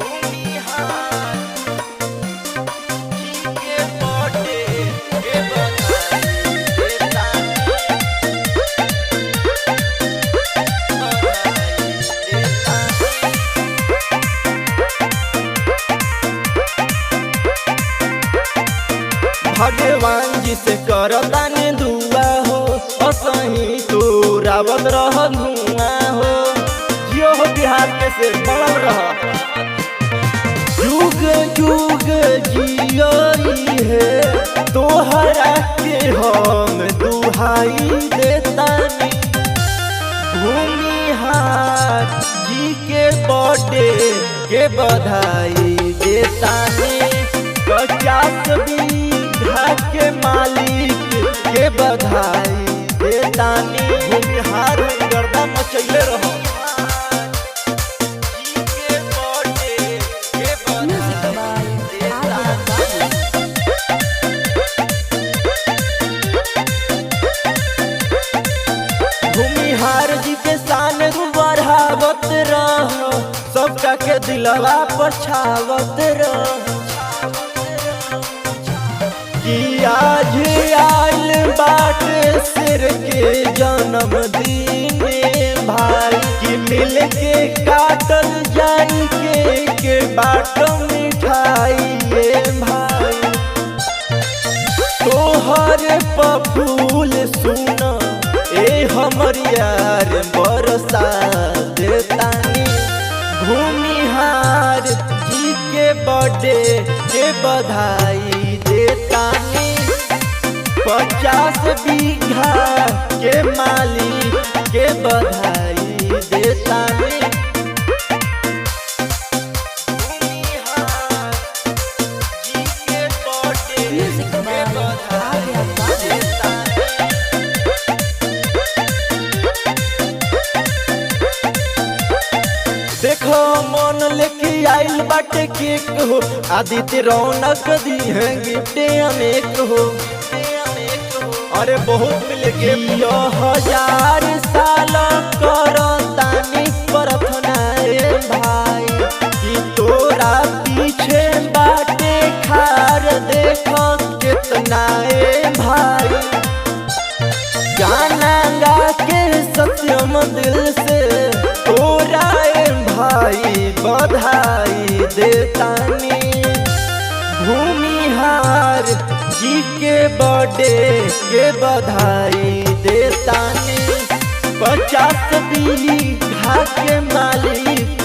भूमिहार जी के बर्थडे के बधाई देता भगवान जी से करतानी दुआ हो असही तू रावत रह धुआं हो जियो हो बिहार के से बढ़ल रह जुग जुग जियो है तोहरा के हम दुहाई देतानी भूमिहार जी के बर्थडे के बधाई देतानी 50 बीघा के मालिक के बधाई देतानी भूमिहार में गर्दा मचैले रहो जी के बर्थडे के बधाई देतानी भूमिहार जी के शान बढ़ावत रहो सबका के दिलवा पर छावत रहो कि आज आइल बाटे सिर के जन्मदिन भाई कि मिल के काटल जाई के बाट मिठाई ये भाई तोहर पफूल सुन ए हमर यार बरसा देतानी भूमिहार जी के बर्थडे के बधाई देतानी 50 बीघा के मालिक के बधाई देतानी भूमिहार जी के बर्थडे के बधाई देतानी देखो मन लेके आइल बाटे केक हो आदित्य रौनक दी है गिफ्ट अनेक हो अरे बहुत मिल के 1000 साल करतानी प्रार्थना रे भाई कि तोरा पीछे बाटे खार देखो कितना ए भाई गाना गा के सत्यम दिल से तोरा भाई बधाई देतानी भूमिहार जी के बर्थडे के बधाई देतानी 50 बीघा के मालिक